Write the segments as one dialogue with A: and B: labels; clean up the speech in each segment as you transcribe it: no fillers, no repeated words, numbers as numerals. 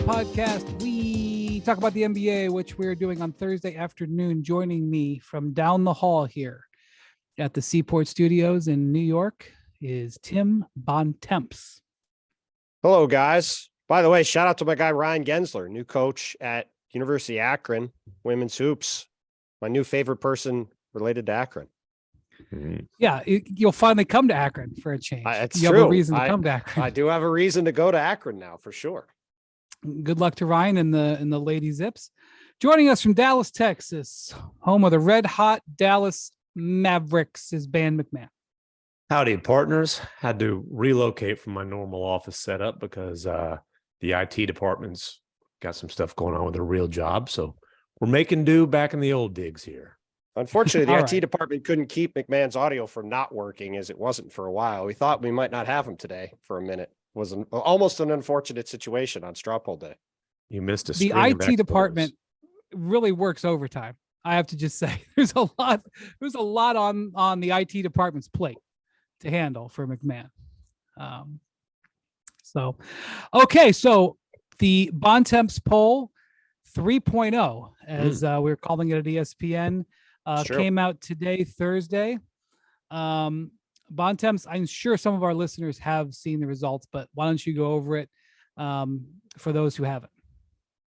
A: podcast. We talk about the NBA, which we're doing on Thursday afternoon. Joining me from down the hall here at the Seaport Studios in New York is Tim Bontemps.
B: Hello, guys. By the way, shout out to my guy, Ryan Gensler, new coach at University of Akron, women's hoops. My new favorite person related to Akron.
A: Yeah, you'll finally come to Akron for a change.
B: It's
A: you
B: true.
A: have a reason to come to Akron.
B: I do have a reason to go to Akron now, for sure.
A: Good luck to Ryan and the Lady Zips. Joining us from Dallas, Texas, home of the red hot Dallas Mavericks, is Ben MacMahon.
C: Howdy, partners. Had to relocate from my normal office setup because the IT department's got some stuff going on with their real job. So we're making do back in the old digs here.
B: Unfortunately, the IT department couldn't keep MacMahon's audio from not working, as it wasn't for a while. We thought we might not have him today for a minute. It was almost an unfortunate situation on straw poll day.
C: You missed a
A: The IT department really works overtime. I have to just say, there's a lot on the IT department's plate to handle for MacMahon. So the Bontemps poll 3.0, as we're calling it at ESPN, came out today, Thursday. Bontemps, I'm sure some of our listeners have seen the results, but why don't you go over it for those who haven't?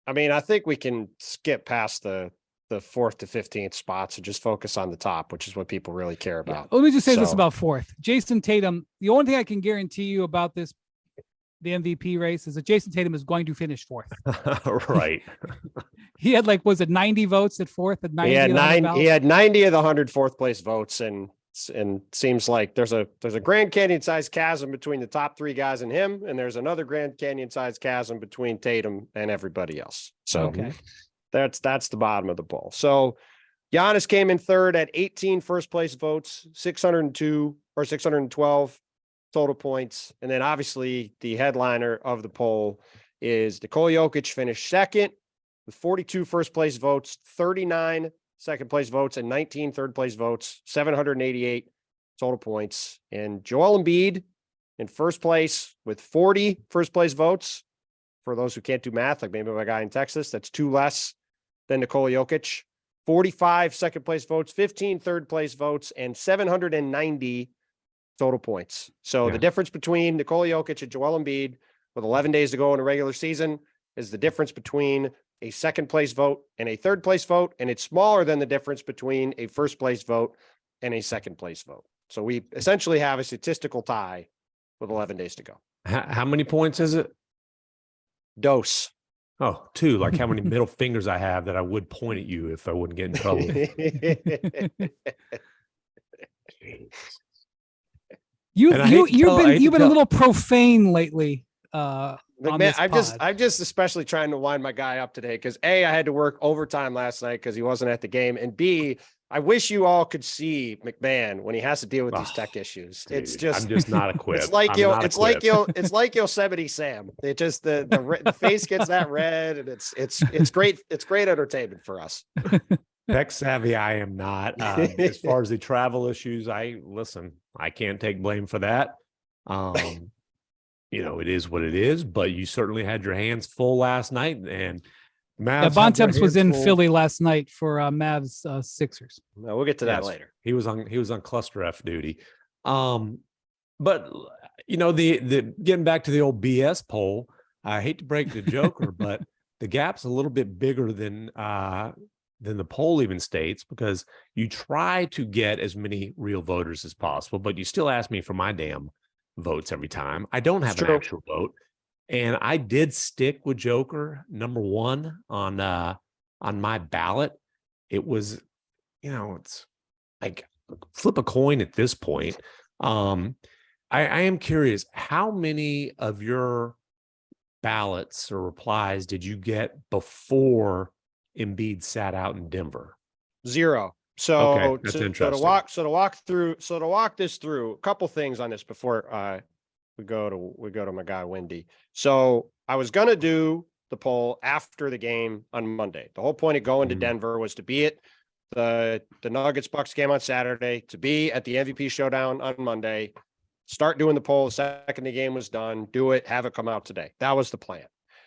B: I mean, I think we can skip past the 4th to 15th spots and just focus on the top, which is what people really care about.
A: Yeah. Let me just say this about 4th. Jason Tatum, the only thing I can guarantee you about the MVP race is that Jason Tatum is going to finish 4th.
C: Right.
A: He had 90 votes at 4th? And 90
B: he had 90 of the 100 4th place votes, and seems like there's a Grand Canyon sized chasm between the top 3 guys and him, and there's another Grand Canyon sized chasm between Tatum and everybody else. So that's the bottom of the poll. So Giannis came in 3rd at 18 first place votes, 602 or 612 total points. And then obviously the headliner of the poll is Nikola Jokic, finished 2nd with 42 first place votes, 39 second place votes, and 19 third place votes, 788 total points. And Joel Embiid in first place with 40 first place votes. For those who can't do math, like maybe my guy in Texas, that's 2 less than Nikola Jokic. 45 second place votes, 15 third place votes, and 790 total points. So the difference between Nikola Jokic and Joel Embiid with 11 days to go in a regular season is the difference between a second place vote and a third place vote. And it's smaller than the difference between a first place vote and a second place vote. So we essentially have a statistical tie with 11 days to go.
C: How many points is it?
B: Dose.
C: Oh, 2. Like how many middle fingers I have that I would point at you if I wouldn't get in trouble.
A: You've been a little profane lately.
B: Man, I'm just especially trying to wind my guy up today because A, I had to work overtime last night because he wasn't at the game, and B, I wish you all could see MacMahon when he has to deal with these tech issues.
C: Dude,
B: it's just
C: I'm just not equipped.
B: It's like Yosemite Sam. It just the face gets that red, and it's great. It's great entertainment for us.
C: Tech savvy, I am not. As far as the travel issues, I can't take blame for that. It is what it is, but you certainly had your hands full last night. And
A: Bontemps was in Philly last night for Mavs Sixers.
B: No, we'll get to that later.
C: He was on cluster F duty. But the getting back to the old BS poll, I hate to break the Joker, but the gap's a little bit bigger than the poll even states, because you try to get as many real voters as possible, but you still ask me for my damn votes every time. I don't have an actual vote, and I did stick with Joker number 1 on my ballot. It was, it's like flip a coin at this point. I am curious, how many of your ballots or replies did you get before Embiid sat out in Denver?
B: 0. So,
C: that's
B: interesting. To walk this through, a couple things on this before we go to my guy Wendy. So I was gonna do the poll after the game on Monday. The whole point of going to Denver was to be at the Nuggets Bucks game on Saturday, to be at the MVP showdown on Monday, start doing the poll the second the game was done, do it, have it come out today. That was the plan.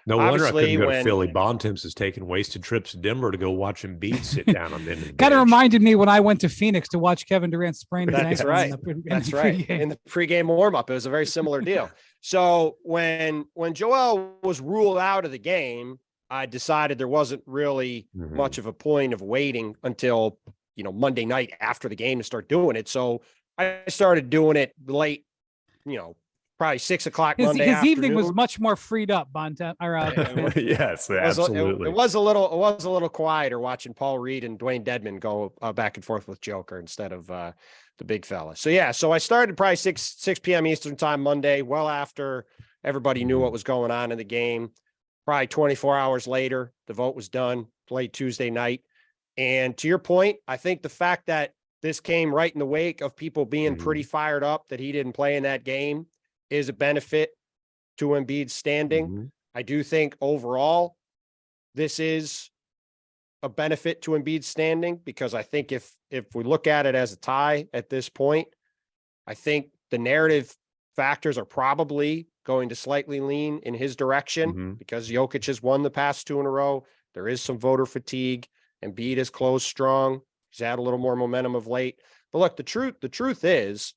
C: No wonder I
B: Obviously,
C: couldn't go to
B: when-
C: Philly. Bontemps is taking wasted trips to Denver to go watch Embiid sit down on the end of the
A: Kind of
C: bench.
A: reminded me when I went to Phoenix to watch Kevin Durant sprain his
B: That's
A: ankle.
B: right.
A: In
B: That's
A: the
B: right.
A: pregame.
B: In the pregame warm-up, it was a very similar deal. So when Joel was ruled out of the game, I decided there wasn't really much of a point of waiting until, Monday night after the game to start doing it. So I started doing it late, probably 6 o'clock Monday
A: His evening was
B: afternoon.
A: much more freed up, Bontemps.
C: Yes, absolutely.
B: It was a little quieter watching Paul Reed and Dwayne Dedman go back and forth with Joker instead of the big fella. So I started probably 6 p.m. Eastern time Monday, well after everybody knew what was going on in the game. Probably 24 hours later, the vote was done late Tuesday night. And to your point, I think the fact that this came right in the wake of people being pretty fired up that he didn't play in that game is a benefit to Embiid's standing. I do think overall this is a benefit to Embiid's standing, because I think if we look at it as a tie at this point, I think the narrative factors are probably going to slightly lean in his direction because Jokic has won the past 2 in a row. There is some voter fatigue. Embiid has closed strong. He's had a little more momentum of late. But look, the truth is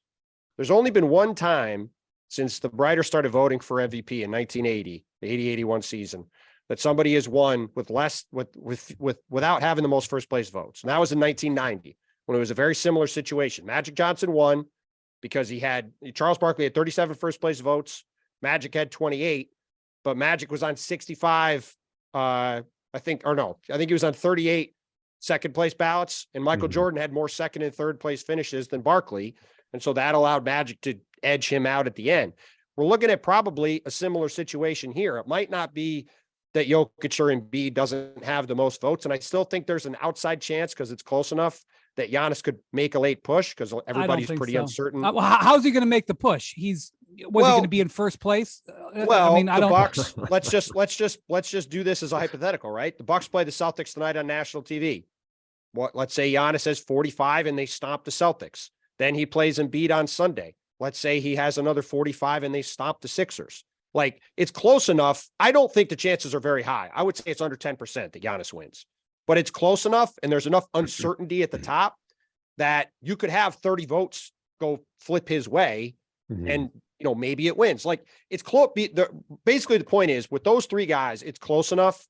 B: there's only been one time since the writers started voting for MVP in 1980, the 80-81 season, that somebody has won without having the most first place votes. And that was in 1990, when it was a very similar situation. Magic Johnson won because Charles Barkley had 37 first place votes. Magic had 28, but Magic was on 65, I think he was on 38 second place ballots, and Michael Jordan had more second and third place finishes than Barkley. And so that allowed Magic to edge him out at the end. We're looking at probably a similar situation here. It might not be that Jokic or Embiid doesn't have the most votes. And I still think there's an outside chance, because it's close enough, that Giannis could make a late push, because everybody's pretty uncertain.
A: How's he going to make the push? Was he going to be in first place?
B: The Bucks, let's just do this as a hypothetical, right? The Bucks play the Celtics tonight on national TV. Let's say Giannis has 45 and they stomp the Celtics. Then he plays Embiid on Sunday. Let's say he has another 45 and they stomp the Sixers. Like, it's close enough. I don't think the chances are very high. I would say it's under 10% that Giannis wins, but it's close enough. And there's enough uncertainty at the top that you could have 30 votes go flip his way. And, maybe it wins. Like, it's close. Basically, the point is, with those 3 guys, it's close enough.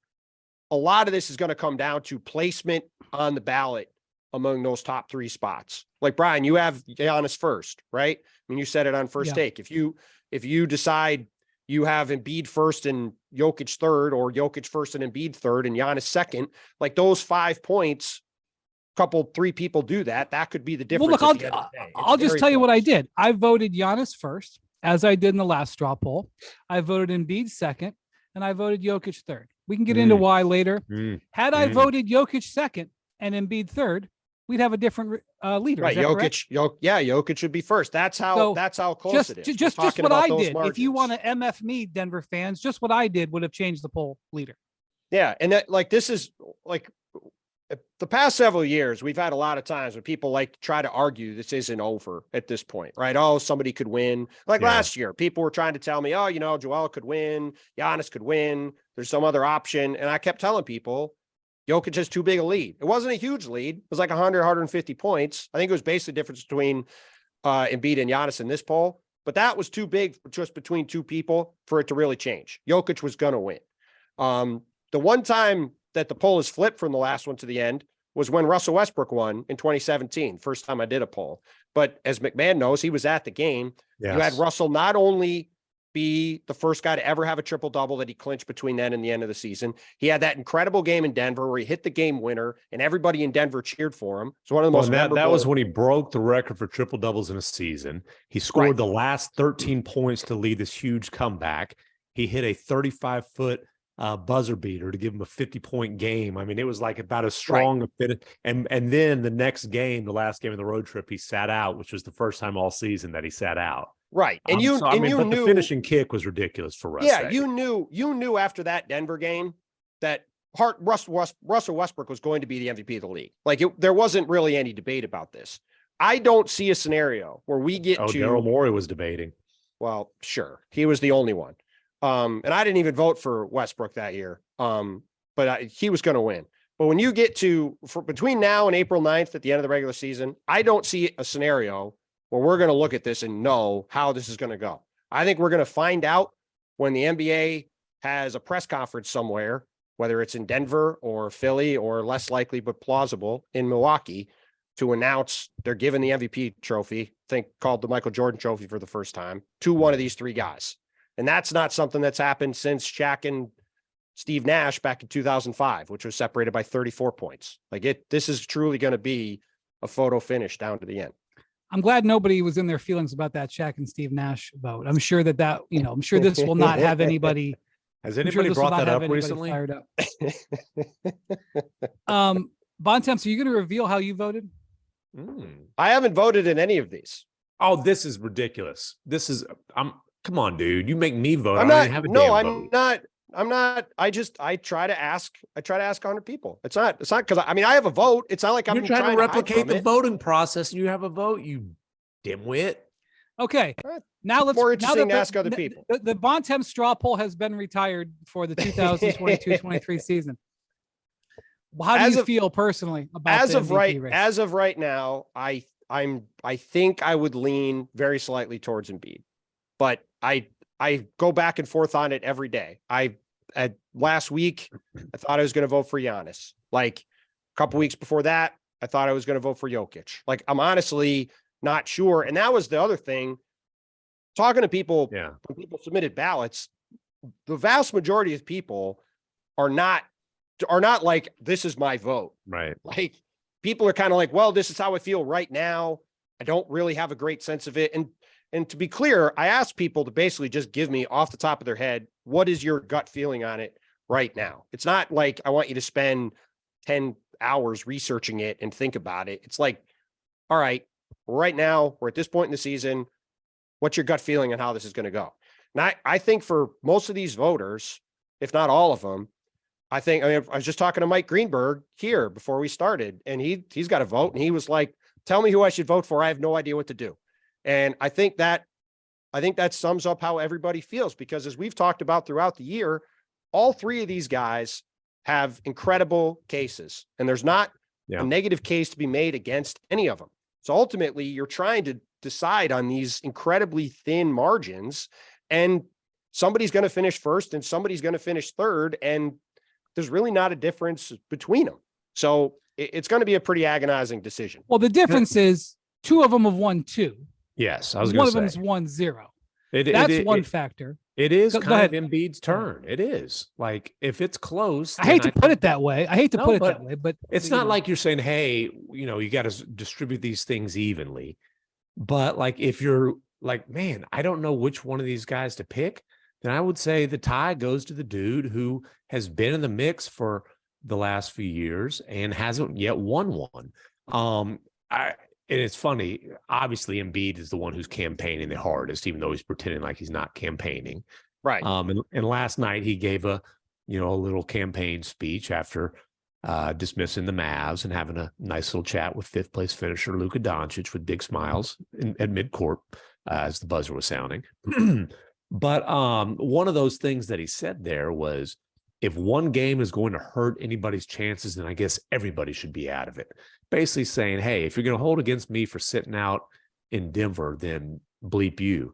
B: A lot of this is going to come down to placement on the ballot among those top 3 spots. Like, Brian, you have Giannis first, right? I mean, you said it on First Take. If you decide you have Embiid first and Jokic third, or Jokic first and Embiid third and Giannis second, like, those 5 points, 3 people do that. That could be the difference.
A: Well, look, I'll just tell you what I did. I voted Giannis first, as I did in the last straw poll. I voted Embiid second, and I voted Jokic third. We can get into why later. Had I voted Jokic second and Embiid third, we'd have a different leader.
B: Right, Jokic should be first. That's how close it is.
A: Just what I did. If you want to MF me, Denver fans, just what I did would have changed the poll leader.
B: Yeah, and this is the past several years, we've had a lot of times where people like to try to argue this isn't over at this point, right? Oh, somebody could win. Last year, people were trying to tell me, Joel could win, Giannis could win, there's some other option. And I kept telling people, Jokic has too big a lead. It wasn't a huge lead. It was like 100, 150 points. I think it was basically the difference between Embiid and Giannis in this poll, but that was too big just between 2 people for it to really change. Jokic was going to win. The one time that the poll is flipped from the last one to the end was when Russell Westbrook won in 2017. First time I did a poll, but as MacMahon knows, he was at the game. Yes. You had Russell not only be the first guy to ever have a triple double that he clinched between then and the end of the season. He had that incredible game in Denver where he hit the game winner and everybody in Denver cheered for him. So one of the most memorable.
C: That was when he broke the record for triple doubles in a season. He scored the last 13 points to lead this huge comeback. He hit a 35-foot buzzer beater to give him a 50-point game. I mean, it was like about as strong a fit. And then the next game, the last game of the road trip, he sat out, which was the first time all season that he sat out.
B: Right. And you knew
C: the finishing kick was ridiculous for Russ.
B: Yeah, you knew after that Denver game that Russell Westbrook was going to be the MVP of the league. There wasn't really any debate about this. I don't see a scenario where we get to
C: Daryl Morey was debating.
B: Well, sure. He was the only one. And I didn't even vote for Westbrook that year. But he was going to win. But when you get to between now and April 9th at the end of the regular season, I don't see a scenario where we're going to look at this and know how this is going to go. I think we're going to find out when the NBA has a press conference somewhere, whether it's in Denver or Philly or less likely but plausible in Milwaukee, to announce they're giving the MVP trophy, I think called the Michael Jordan trophy for the first time, to one of these three guys. And that's not something that's happened since Shaq and Steve Nash back in 2005, which was separated by 34 points. This is truly going to be a photo finish down to the end.
A: I'm glad nobody was in their feelings about that Shaq and Steve Nash vote. I'm sure I'm sure this will not have anybody.
C: Has anybody brought that up recently?
A: Fired up. Bontemps, are you going to reveal how you voted?
B: I haven't voted in any of these.
C: Oh, this is ridiculous. Come on, dude. You make me vote.
B: I'm not. I try to ask 100 people. It's not because I have a vote. It's not like I'm
C: trying to replicate the voting process. You have a vote, you dimwit.
A: Okay. Now let's
B: more interesting to ask other people.
A: The Bontemps straw poll has been retired for the 2022-23 season. How do you feel personally about
B: as
A: the
B: of
A: MVP
B: right
A: race?
B: As of right now, I think I would lean very slightly towards Embiid, but I go back and forth on it every day. Last week, I thought I was going to vote for Giannis. Like a couple weeks before that, I thought I was going to vote for Jokic. Like, I'm honestly not sure. And that was the other thing. Talking to people, when people submitted ballots, the vast majority of people are not like, this is my vote.
C: Right.
B: Like, people are kind of like, well, this is how I feel right now. I don't really have a great sense of it. And to be clear, I asked people to basically just give me off the top of their head, what is your gut feeling on it right now? It's not like I want you to spend 10 hours researching it and think about it. It's like, all right, right now, we're at this point in the season. What's your gut feeling on how this is going to go? And I think for most of these voters, if not all of them, I was just talking to Mike Greenberg here before we started, and he's got a vote, and he was like, tell me who I should vote for. I have no idea what to do. And I think that sums up how everybody feels, because as we've talked about throughout the year, all three of these guys have incredible cases, and there's not a negative case to be made against any of them. So ultimately, you're trying to decide on these incredibly thin margins, and somebody's going to finish first and somebody's going to finish third, and there's really not a difference between them. So it's going to be a pretty agonizing decision.
A: Well, the difference is two of them have won two.
C: Yes, I was going to say.
A: One of them's 1-0. That's one factor.
C: It is kind of Embiid's turn. It is. Like, if it's close.
A: I hate to put it that way. But
C: it's not like you're saying, hey, you got to distribute these things evenly. But like, if you're like, man, I don't know which one of these guys to pick, then I would say the tie goes to the dude who has been in the mix for the last few years and hasn't yet won one. And it's funny, obviously Embiid is the one who's campaigning the hardest, even though he's pretending like he's not campaigning.
B: Right.
C: And last night he gave a little campaign speech after dismissing the Mavs and having a nice little chat with fifth place finisher Luka Doncic with big smiles at midcourt as the buzzer was sounding. But one of those things that he said there was, if one game is going to hurt anybody's chances, then I guess everybody should be out of it. Basically saying, hey, if you're going to hold against me for sitting out in Denver, then bleep you.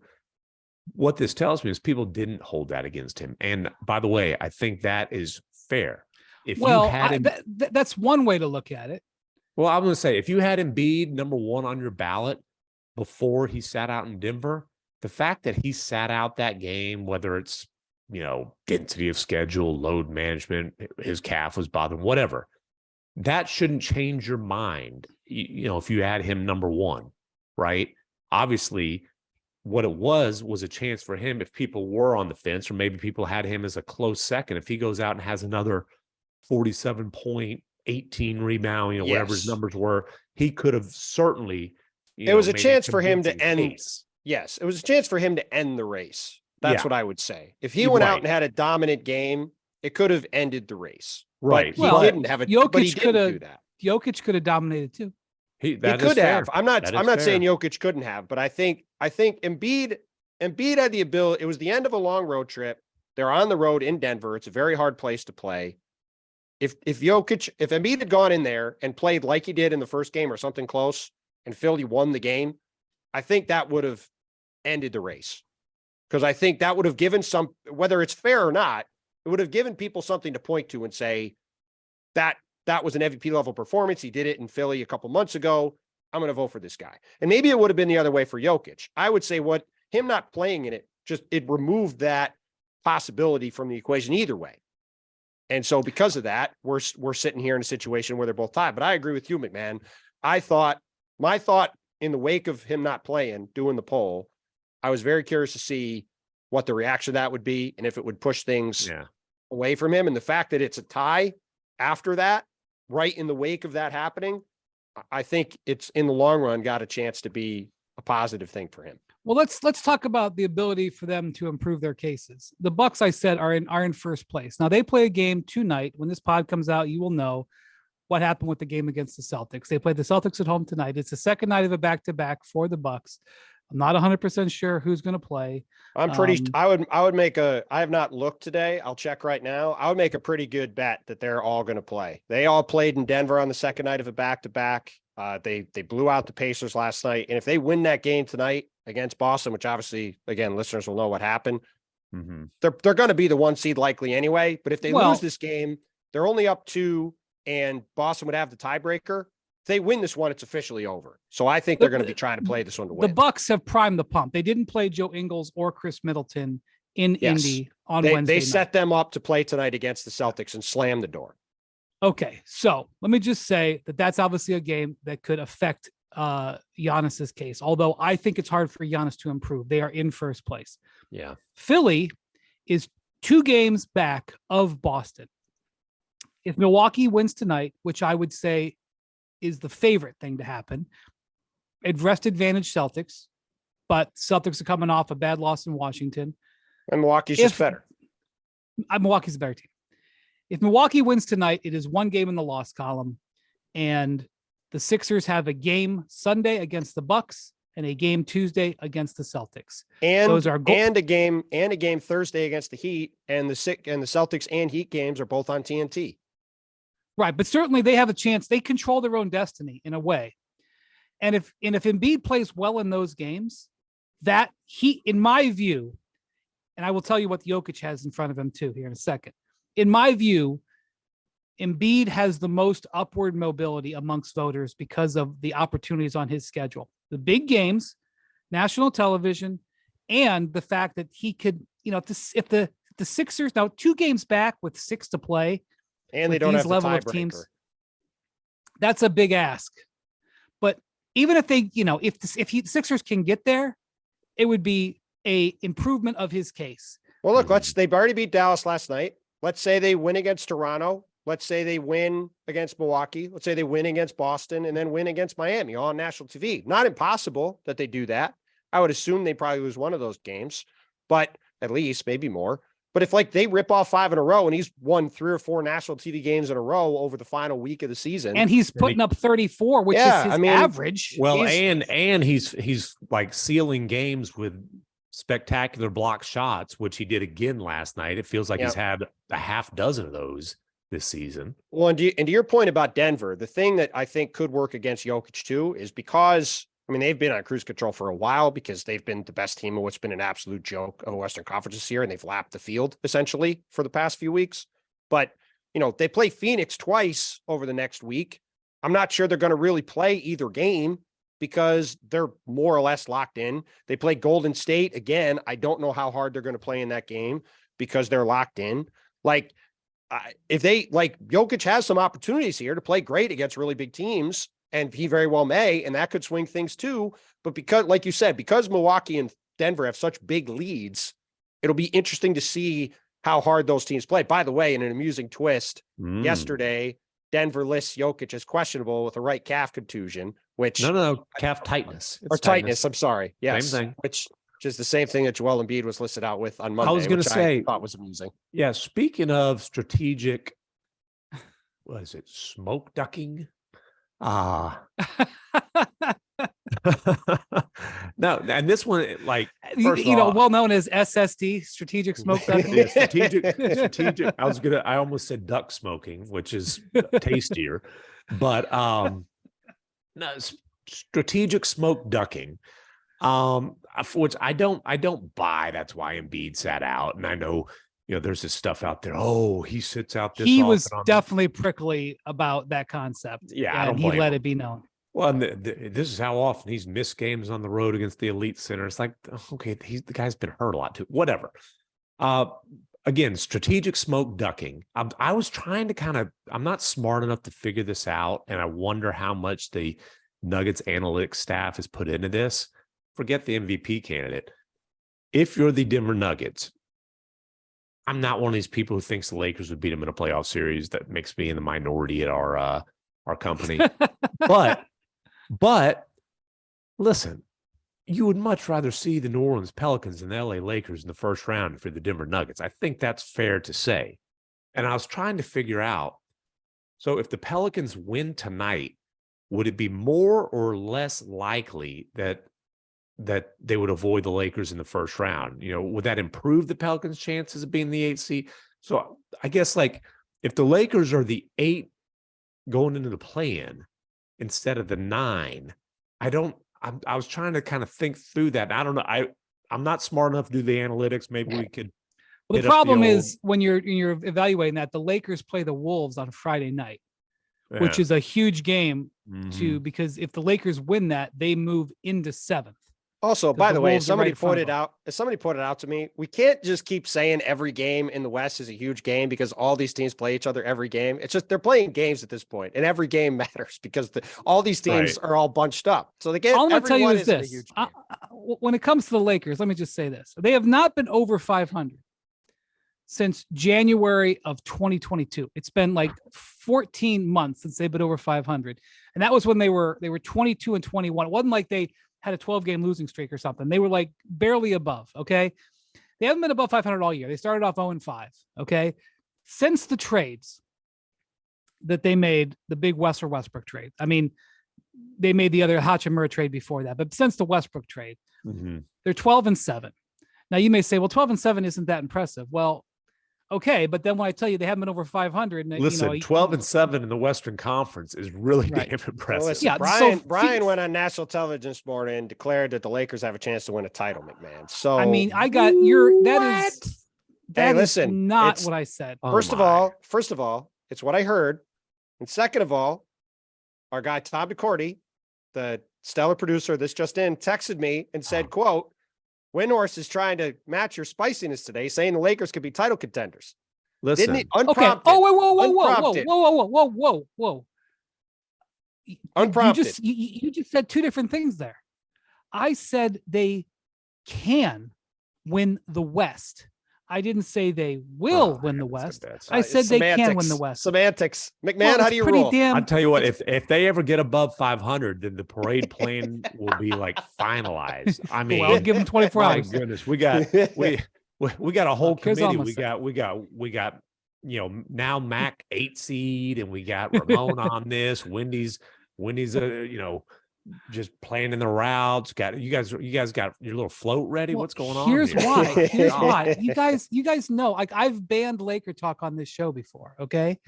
C: What this tells me is people didn't hold that against him. And by the way, I think that is fair. If you had him,
A: that's one way to look at it.
C: Well, I'm going to say, if you had Embiid number one on your ballot before he sat out in Denver, the fact that he sat out that game, whether it's, density of schedule, load management, his calf was bothering, whatever, that shouldn't change your mind. If you had him number one, right? Obviously, what it was a chance for him, if people were on the fence, or maybe people had him as a close second, if he goes out and has another 47 point, 18 rebound, whatever his numbers were, he could have certainly.
B: It was a chance for him to end. Yes, it was a chance for him to end the race. That's what I would say. If he went out and had a dominant game, it could have ended the race.
C: Right.
B: But he didn't have it. But he didn't do that.
A: Jokic could have dominated too.
B: He could have. I'm not saying Jokic couldn't have, but I think Embiid had the ability. It was the end of a long road trip. They're on the road in Denver. It's a very hard place to play. If Embiid had gone in there and played like he did in the first game or something close, and Philly won the game, I think that would have ended the race. Because I think that would have given whether it's fair or not, it would have given people something to point to and say that was an MVP level performance. He did it in Philly a couple months ago. I'm going to vote for this guy. And maybe it would have been the other way for Jokic. I would say him not playing in it, it removed that possibility from the equation either way. And so because of that, we're sitting here in a situation where they're both tied. But I agree with you, MacMahon. My thought in the wake of him not playing, doing the poll, I was very curious to see what the reaction to that would be and if it would push things away from him. And the fact that it's a tie after that, right in the wake of that happening, I think it's in the long run got a chance to be a positive thing for him.
A: Well, let's talk about the ability for them to improve their cases. The Bucks, I said, are in first place. Now they play a game tonight. When this pod comes out, you will know what happened with the game against the Celtics. They played the Celtics at home tonight. It's the second night of a back-to-back for the Bucks. I'm not 100% sure who's going to play.
B: I'm pretty. I have not looked today. I'll check right now. I would make a pretty good bet that they're all going to play. They all played in Denver on the second night of a back-to-back. They blew out the Pacers last night, and if they win that game tonight against Boston, which obviously, again, listeners will know what happened, they're going to be the one seed likely anyway. But if they lose this game, they're only up 2, and Boston would have the tiebreaker. If they win this one, it's officially over. So I think they're going to be trying to play this one to win.
A: The Bucks have primed the pump. They didn't play Joe Ingles or Chris Middleton in Indy on Wednesday.
B: They set them up to play tonight against the Celtics and slam the door.
A: Okay, so let me just say that's obviously a game that could affect Giannis's case. Although I think it's hard for Giannis to improve. They are in first place.
B: Yeah.
A: Philly is 2 games back of Boston. If Milwaukee wins tonight, which I would say is the favorite thing to happen, it rest advantage Celtics, but Celtics are coming off a bad loss in Washington.
B: And Milwaukee's just better.
A: Milwaukee's a better team. If Milwaukee wins tonight, it is 1 game in the loss column, and the Sixers have a game Sunday against the Bucks and a game Tuesday against the Celtics.
B: And those are and a game Thursday against the Heat, and the Celtics and Heat games are both on TNT.
A: Right, but certainly they have a chance. They control their own destiny in a way. And if Embiid plays well in those games, that in my view, and I will tell you what Jokic has in front of him too here in a second. In my view, Embiid has the most upward mobility amongst voters because of the opportunities on his schedule. The big games, national television, and the fact that he could, if the Sixers now 2 games back with 6 to play,
B: and they don't have the
A: level of teams, that's a big ask. But even if they, if the Sixers can get there, it would be a improvement of his case.
B: Well, look, they've already beat Dallas last night. Let's say they win against Toronto. Let's say they win against Milwaukee. Let's say they win against Boston and then win against Miami on national TV. Not impossible that they do that. I would assume they probably lose one of those games, but at least maybe more. But if they rip off 5 in a row and he's won 3 or 4 national TV games in a row over the final week of the season,
A: and he's putting up 34, which is his average.
C: Well, and he's like sealing games with spectacular block shots, which he did again last night. It feels like he's had a half dozen of those this season.
B: Well, and to your point about Denver, the thing that I think could work against Jokic too is because, they've been on cruise control for a while because they've been the best team of what's been an absolute joke of the Western Conference this year, and they've lapped the field essentially for the past few weeks. But, they play Phoenix twice over the next week. I'm not sure they're going to really play either game because they're more or less locked in. They play Golden State again. I don't know how hard they're going to play in that game because they're locked in. If Jokic has some opportunities here to play great against really big teams, and he very well may, and that could swing things too. But because, like you said, because Milwaukee and Denver have such big leads, it'll be interesting to see how hard those teams play. By the way, in an amusing twist, yesterday, Denver lists Jokic as questionable with a right calf contusion, which
C: calf tightness
B: or tightness. I'm sorry. Yes.
C: Same thing.
B: Which is the same thing that Joel Embiid was listed out with on Monday.
C: I was going to say,
B: I thought was amusing. Yeah.
C: Speaking of strategic, what is it? Smoke ducking. No, and this one,
A: well known as SSD, strategic smoke ducking.
C: Yeah, strategic. I almost said duck smoking, which is tastier, but no, strategic smoke ducking. Which I don't buy. That's why Embiid sat out. And I know, there's this stuff out there. Oh, he sits out this.
A: He was definitely prickly about that concept.
C: Yeah, I don't
A: and
C: blame
A: he let
C: him.
A: it be known.
C: Well, and this is how often he's missed games on the road against the elite center. It's like, okay, the guy's been hurt a lot too. Whatever. Again, strategic smoke ducking. I was trying to I'm not smart enough to figure this out, and I wonder how much the Nuggets analytics staff has put into this. Forget the MVP candidate. If you're the Denver Nuggets, I'm not one of these people who thinks the Lakers would beat them in a playoff series. That makes me in the minority at our company. But listen, you would much rather see the New Orleans Pelicans and the LA Lakers in the first round for the Denver Nuggets. I think that's fair to say. And I was trying to figure out, so if the Pelicans win tonight, would it be more or less likely that they would avoid the Lakers in the first round? Would that improve the Pelicans' chances of being the 8th seed? So I guess, if the Lakers are the 8 going into the play-in instead of the 9, I was trying to kind of think through that. I don't know. I'm not smart enough to do the analytics. Maybe we could.
A: Well, the problem is when you're evaluating that, the Lakers play the Wolves on Friday night, which is a huge game because if the Lakers win that, they move into 7th.
B: Also, by the way, as somebody pointed out to me, we can't just keep saying every game in the West is a huge game because all these teams play each other every game. It's just they're playing games at this point, and every game matters because all these teams are all bunched up. So the game.
A: All I'm going to tell you is this: when it comes to the Lakers, let me just say this: they have not been over 500 since January of 2022. It's been like 14 months since they've been over 500, and that was when they were 22 and 21. It wasn't like they had a 12-game losing streak or something. They were like barely above, okay? They haven't been above 500 all year. They started off 0-5, okay? Since the trades that they made, the big Westbrook trade. I mean, they made the other Hachimura trade before that, but since the Westbrook trade, they're 12-7. Now, you may say, well, 12-7 isn't that impressive. Well, okay, but then when I tell you they haven't been over 500,
C: listen, 12-7 in the Western Conference is really damn impressive.
B: Well, listen, Brian went on national television this morning and declared that the Lakers have a chance to win a title, MacMahon. So
A: I mean, I got that is not what I said.
B: First of all, it's what I heard, and second of all, our guy Tom DeCourty, the stellar producer, this just in, texted me and said, "quote Windhorst is trying to match your spiciness today, saying the Lakers could be title contenders."
C: Listen,
B: didn't he? Unprompted.
A: Okay. Oh, whoa.
B: Unprompted.
A: You just said two different things there. I said they can win the West. I didn't say they will win the West. I said they can win the West.
B: Semantics. MacMahon, how do you rule?
C: I'll tell you what, if they ever get above 500, then the parade plan will be finalized. I mean,
A: I'll give them 24 hours.
C: Goodness, we got a whole committee. We got now Mac 8 seed, and we got Ramon on this. Wendy's just planning the routes. You guys got your little float ready. What's going on?
A: Here's why. You guys know, I've banned Laker talk on this show before. Okay.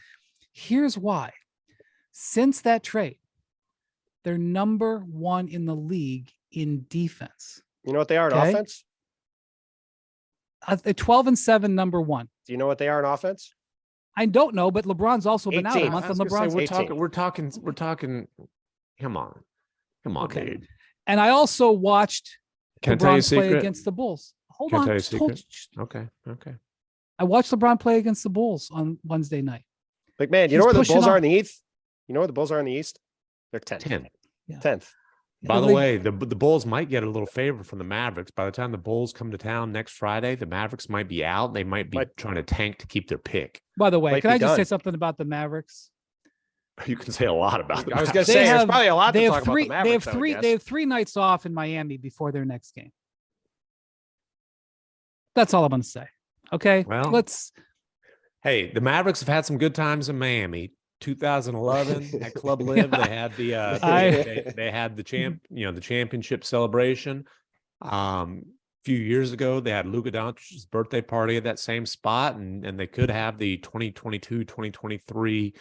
A: Here's why. Since that trade, they're number 1 in the league in defense.
B: You know what they are in offense?
A: 12-7, number 1.
B: Do you know what they are in offense?
A: I don't know, but LeBron's also been out a month, and LeBron's
C: we're talking. Come on,
A: okay.
C: Dude.
A: And I also watched LeBron play against the Bulls. Hold on.
C: Okay.
A: I watched LeBron play against the Bulls on Wednesday night.
B: MacMahon, you know where the Bulls are in the East? You know where the Bulls are in the East? They're 10th. 10th.
C: By the way, the Bulls might get a little favor from the Mavericks. By the time the Bulls come to town next Friday, the Mavericks might be out. They might be trying to tank to keep their pick.
A: By the way, can I just say something about the Mavericks?
C: You can say a lot about them.
B: I was going to say, there's probably a lot to talk about the Mavericks.
A: They have 3 nights off in Miami before their next game. That's all I'm going to say. Okay,
C: well, Hey, the Mavericks have had some good times in Miami. 2011 at Club Live, they had the they had the championship celebration. few years ago, they had Luka Doncic's birthday party at that same spot, and they could have the 2022-2023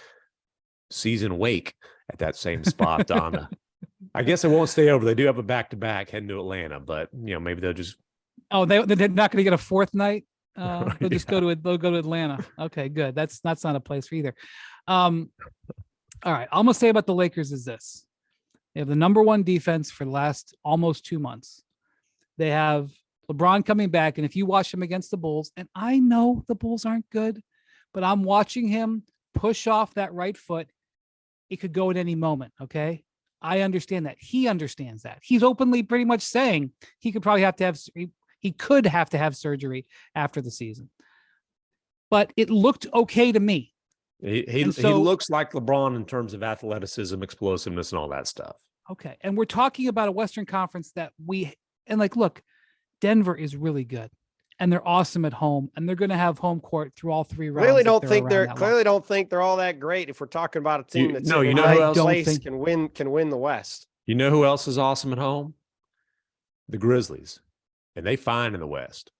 C: season wake at that same spot. I guess it won't stay over. They do have a back-to-back heading to Atlanta, but maybe they'll just.
A: Oh, they're not going to get a fourth night. They'll just
C: Yeah.
A: they'll go to Atlanta. Okay, good. That's not a place for either. All right. All I'm gonna say about the Lakers is this: they have the number one defense for the last almost 2 months. They have LeBron coming back, and if you watch him against the Bulls, and I know the Bulls aren't good, but I'm watching him push off that right foot. It could go at any moment. Okay. I understand that. He understands that. He's openly pretty much saying he could probably he could have to have surgery after the season. But it looked okay to me.
C: He looks like LeBron in terms of athleticism, explosiveness, and all that stuff.
A: Okay. And we're talking about a Western Conference look, Denver is really good. And they're awesome at home, and they're going to have home court through all three rounds.
B: Clearly don't think they're all that great. If we're talking about a team that's
C: who
B: ninth
C: else
B: place can win the West.
C: You know who else is awesome at home? The Grizzlies, and they fine in the West.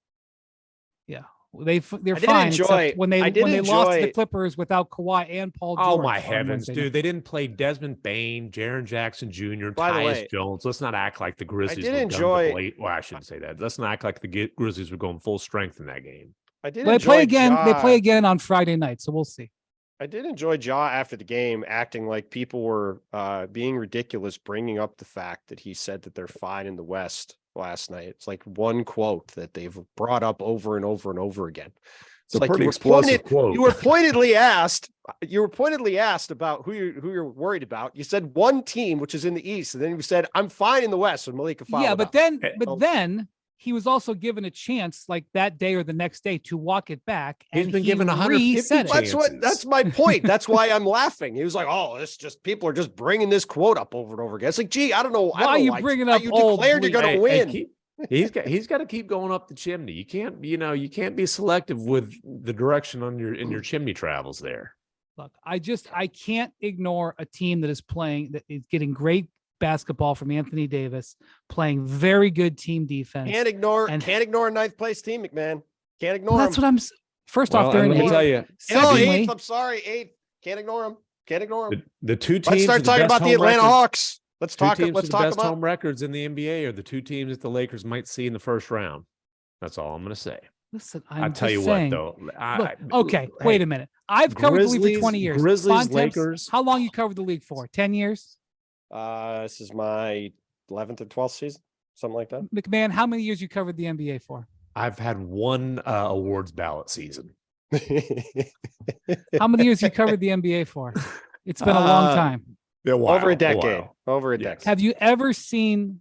A: Yeah, they're fine. Except when they lost to the Clippers without Kawhi and Paul George.
C: Oh my heavens, dude! They didn't play Desmond Bane, Jaren Jackson Jr., Tyus Jones. Let's not act like the Grizzlies. I shouldn't say that. Let's not act like the Grizzlies were going full strength in that game.
A: They play again on Friday night, so we'll see.
B: I did enjoy Ja after the game acting like people were being ridiculous, bringing up the fact that he said that they're fine in the West last night. It's like one quote that they've brought up over and over and over again. It's like
C: pretty explosive quote.
B: You were pointedly asked about who you're worried about. You said one team, which is in the East, and then you said, I'm fine in the West when Malika fouled.
A: Yeah, but then he was also given a chance like that day or the next day to walk it back.
C: He's been given 150 chances.
B: That's my point. That's why I'm laughing. He was like, "Oh, it's just people are just bringing this quote up over and over again." It's like, gee, I don't know.
A: Why are you bringing up?
B: You declared you're going to win.
C: He's got to keep going up the chimney. You can't be selective with the direction in your chimney travels there.
A: Look, I can't ignore a team that is getting great basketball from Anthony Davis, playing very good team defense.
B: Can't ignore a ninth place team, MacMahon. Can't ignore
A: them. That's what I'm. First off,
C: they're in eighth. Tell you,
B: eighth. I'm sorry, eighth. Can't ignore them. Can't ignore them.
C: The two teams.
B: Let's start talking about the Atlanta Hawks. Let's talk
C: about
B: home
C: records in the NBA are the two teams that the Lakers might see in the first round. That's all I'm going to say.
A: Listen,
C: I'll tell you what, though.
A: Wait a minute. I've covered the league for 20 years.
C: Grizzlies,
A: Bontemps,
C: Lakers.
A: How long you covered the league for? 10 years?
B: This is my 11th or 12th season, something like that.
A: MacMahon, how many years you covered the NBA for?
C: I've had one awards ballot season.
A: How many years you covered the NBA for? It's been a long time.
B: Over a decade.
A: Have you ever seen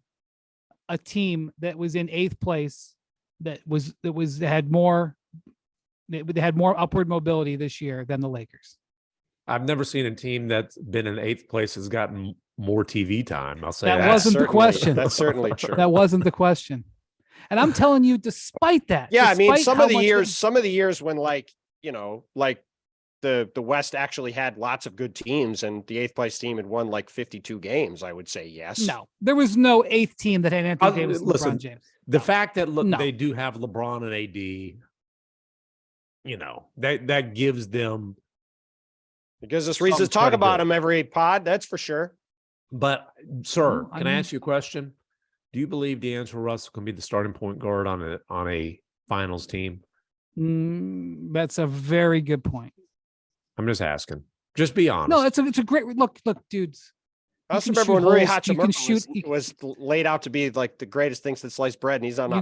A: a team that was in eighth place that had more upward mobility this year than the Lakers?
C: I've never seen a team that's been in eighth place has gotten more TV time. I'll say
A: that wasn't the question.
B: That's certainly true.
A: That wasn't the question. And I'm telling you, despite that,
B: I mean, some of the years when the West actually had lots of good teams and the eighth place team had won like 52 games, I would say yes.
A: No, there was no eighth team that had Anthony Davis and LeBron James.
C: The fact that they do have LeBron and AD, that gives them.
B: It gives us reasons to talk about them every pod, that's for sure.
C: But, sir, can I ask you a question? Do you believe D'Angelo Russell can be the starting point guard on a finals team?
A: That's a very good point.
C: I'm just asking. Just be honest.
A: No, it's a great look, dudes.
B: I also remember when Rui Hachimura was laid out to be like the greatest thing since sliced bread, and he's not.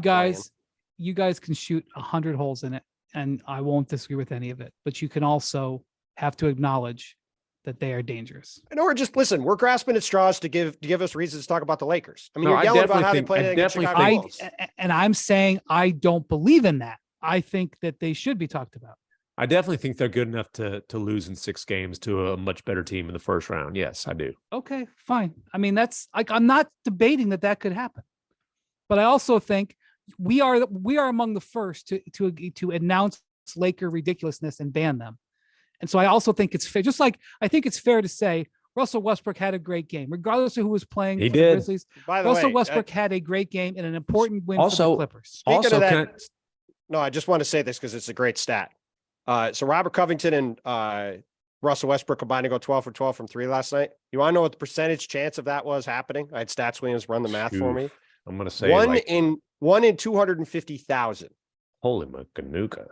A: You guys can shoot 100 holes in it, and I won't disagree with any of it. But you can also have to acknowledge that they are dangerous.
B: I know we're grasping at straws to give us reasons to talk about the Lakers. I mean, you're yelling about how they played against Chicago Bulls.
A: And I'm saying I don't believe in that. I think that they should be talked about.
C: I definitely think they're good enough to lose in 6 games to a much better team in the first round. Yes, I do.
A: Okay, fine. I mean, that's like, I'm not debating that could happen, but I also think we are among the first to announce Laker ridiculousness and ban them. And so I also think it's fair, just like I think it's fair to say Russell Westbrook had a great game, regardless of who was playing
C: He
A: for
C: did.
A: the Grizzlies.
B: By the
A: Russell
B: way,
A: Westbrook had a great game and an important win for
C: Also-
A: the Clippers.
B: speaking
C: Also,
B: of that,
C: can
B: no, I just want to say this because it's a great stat. So Robert Covington and Russell Westbrook combined to go 12 for 12 from 3 last night. You want to know what the percentage chance of that was happening? I had Stats Williams run the math for me.
C: I'm going to say
B: One
C: like,
B: in 250,000.
C: holy Makanuka.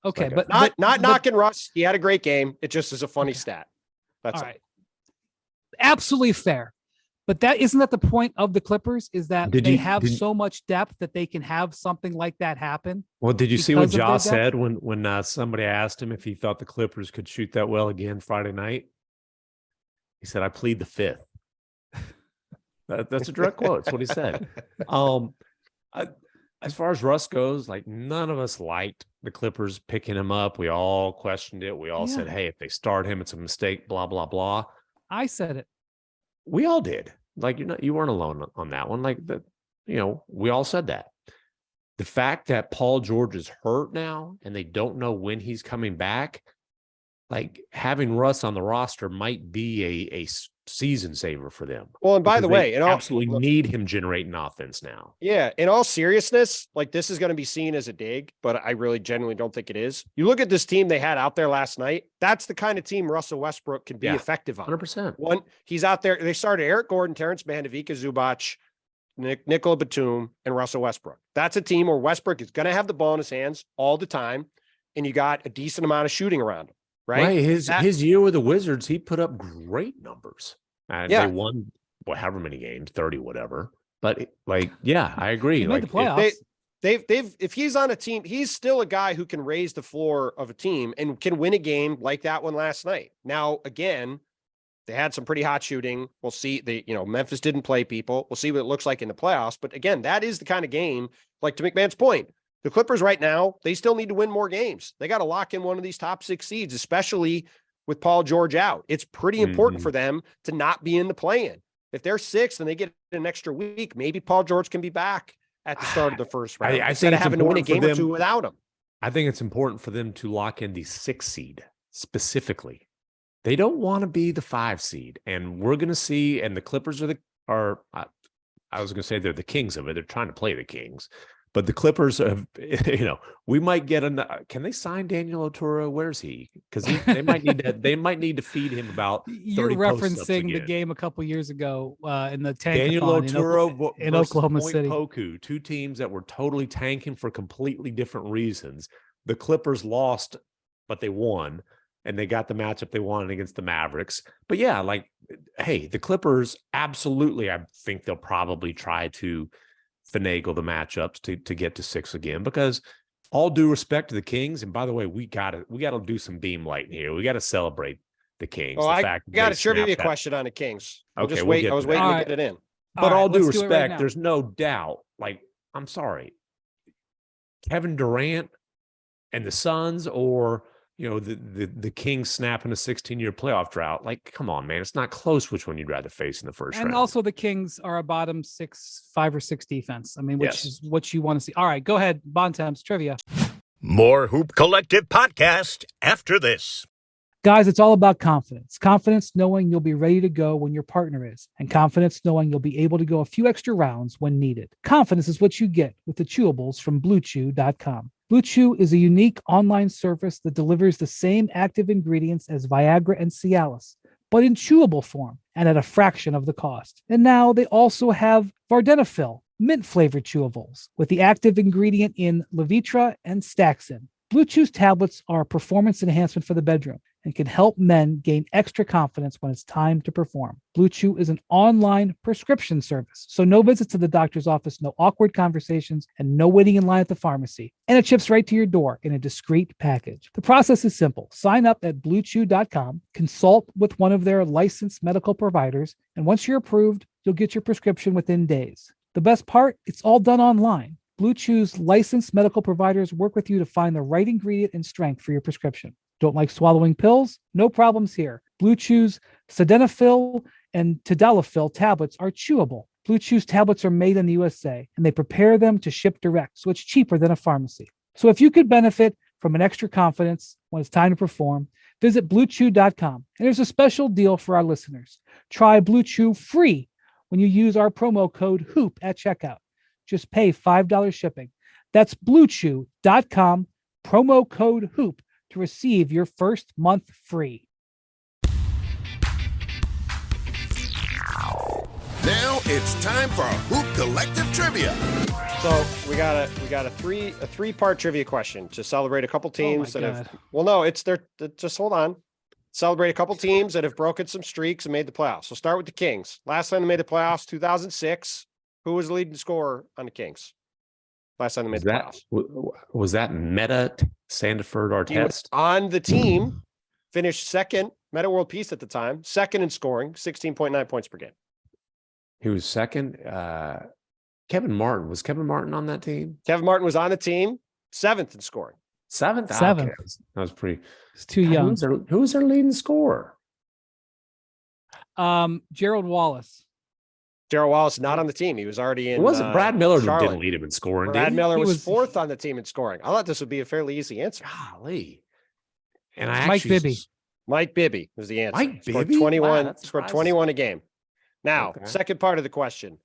A: Okay,
C: like a-
A: but
B: Not
A: but-
B: knocking Russ. He had a great game. It just is a funny
A: Okay.
B: stat. That's
A: all right. Absolutely fair. But that isn't that the point of the Clippers is that
C: Did
A: they
C: you-
A: have
C: did-
A: so much depth that they can have something like that happen.
C: Well, did you see what
A: because of their
C: Ja
A: depth?
C: said when somebody asked him if he thought the Clippers could shoot that well again Friday night? He said, "I plead the fifth." That's a direct quote. That's what he said. As far as Russ goes, like none of us liked the Clippers picking him up. We all questioned it. We all said,
A: Yeah.
C: "Hey, if they start him, it's a mistake." Blah blah blah.
A: I said it.
C: We all did. Like you weren't alone on that one. Like we all said that. The fact that Paul George is hurt now and they don't know when he's coming back, like having Russ on the roster might be a season saver for them.
B: Well, and by
C: Because
B: the
C: they
B: way,
C: absolutely need him generating offense now.
B: yeah, in all seriousness, like this is going to be seen as a dig, but I really genuinely don't think it is. You look at this team they had out there last night. That's the kind of team Russell Westbrook can be
C: Yeah,
B: effective on.
C: 100%.
B: One, he's out there. They started Eric Gordon, Terrence Mann, Ivica Zubac, Nikola Batum, and Russell Westbrook. That's a team where Westbrook is going to have the ball in his hands all the time, and you got a decent amount of shooting around him, right?
C: His year with the Wizards, he put up great numbers. And
B: Yeah.
C: they won however many games, 30, whatever. But yeah, I agree.
A: They made the
C: Like
A: playoffs.
B: They've if he's on a team, he's still a guy who can raise the floor of a team and can win a game like that one last night. Now, again, they had some pretty hot shooting. We'll see. Memphis didn't play people. We'll see what it looks like in the playoffs. But again, that is the kind of game, like to MacMahon's point, the Clippers right now, they still need to win more games. They got to lock in one of these top 6 seeds, especially with Paul George out. It's pretty important for them to not be in the play-in. If they're 6th and they get an extra week, maybe Paul George can be back at the start of the first round.
C: I
B: instead
C: think
B: of
C: it's
B: having to win a
C: important for
B: game or
C: them-
B: 2 without him.
C: I think it's important for them to lock in the 6th seed specifically. They don't want to be the 5 seed. And we're going to see, and the Clippers I was going to say they're the kings of it. They're trying to play the Kings. But the Clippers have, we might get can they sign Daniel Oturo? Where's he? Because they might need to feed him about 30
A: You're
C: post-ups
A: referencing the
C: again.
A: game a couple years ago in the
C: Daniel
A: tankathon
C: Oturo
A: in
C: versus
A: Oklahoma
C: Point
A: City.
C: Poku, 2 teams that were totally tanking for completely different reasons. The Clippers lost, but they won, and they got the matchup they wanted against the Mavericks. But yeah, hey, the Clippers absolutely, I think they'll probably try to finagle the matchups to get to 6 again, because all due respect to the Kings, and by the way, we gotta do some beam lighting here. We got to celebrate the Kings.
B: Oh,
C: the
B: I
C: fact that
B: got
C: they
B: a trivia
C: snapped that-
B: question on the Kings.
C: Okay,
B: Just
C: we'll
B: wait.
C: get
B: I was
C: to
B: waiting
A: that.
B: to get it in.
C: But all due
A: let's do it right
C: respect,
A: now.
C: there's no doubt. I'm sorry, Kevin Durant and the Suns, or the Kings snapping a 16-year playoff drought. Come on, man, it's not close which one you'd rather face in the first
A: And
C: round.
A: also the Kings are a bottom 5 or 6 defense. I mean, which
C: Yes.
A: is what you want to see. All right, go ahead. Bontemps trivia.
D: More Hoop Collective podcast after this.
A: Guys, it's all about confidence. Confidence knowing you'll be ready to go when your partner is, and confidence knowing you'll be able to go a few extra rounds when needed. Confidence is what you get with the chewables from BlueChew.com. Blue Chew is a unique online service that delivers the same active ingredients as Viagra and Cialis, but in chewable form and at a fraction of the cost. And now they also have Vardenafil, mint-flavored chewables, with the active ingredient in Levitra and Staxin. Blue Chew's tablets are a performance enhancement for the bedroom and can help men gain extra confidence when it's time to perform. Blue Chew is an online prescription service, so no visits to the doctor's office, no awkward conversations, and no waiting in line at the pharmacy. And it ships right to your door in a discreet package. The process is simple. Sign up at BlueChew.com, consult with one of their licensed medical providers, and once you're approved, you'll get your prescription within days. The best part, it's all done online. Blue Chew's licensed medical providers work with you to find the right ingredient and strength for your prescription. Don't like swallowing pills? No problems here. Blue Chew's Sildenafil and Tadalafil tablets are chewable. Blue Chew's tablets are made in the USA, and they prepare them to ship direct, so it's cheaper than a pharmacy. So if you could benefit from an extra confidence when it's time to perform, Visit BlueChew.com, and there's a special deal for our listeners. Try Blue Chew free when you use our promo code HOOP at checkout. Just pay $5 shipping. That's BlueChew.com, promo code HOOP to receive your first month free.
E: Now it's time for Hoop Collective Trivia.
B: So we got a three-part trivia question to celebrate a couple teams that have.
A: God.
B: Well, no, just hold on. Celebrate a couple teams that have broken some streaks and made the playoffs. So start with the Kings. Last time they made the playoffs, 2006. Who was the leading scorer on the Kings? Last time they made the playoffs.
C: Was that Meta Sandiford
B: He was
C: Artest?
B: on the team, finished second, Meta World Peace at the time, second in scoring, 16.9 points per game.
C: He was second. Kevin Martin. Was Kevin Martin on that team?
B: Kevin Martin was on the team, seventh in scoring.
C: Seventh?
A: Seventh.
C: Okay. That was pretty.
A: It's too young.
C: Who's their leading scorer?
A: Gerald Wallace.
B: Gerald Wallace not on the team. He was already in.
C: It wasn't Brad Miller who
B: Charlotte.
C: didn't lead him in scoring.
B: Brad
C: did he?
B: Miller
A: He
B: was
A: was-
B: fourth on the team in scoring. I thought this would be a fairly easy answer.
C: Golly. And I
A: Mike
C: actually
A: Bibby.
B: Mike Bibby was the answer.
C: Mike
B: Scored
C: Bibby? Wow,
B: 21.
C: that
B: Scored
C: surprises
B: 21 a game. Now,
C: Okay.
B: second part of the question.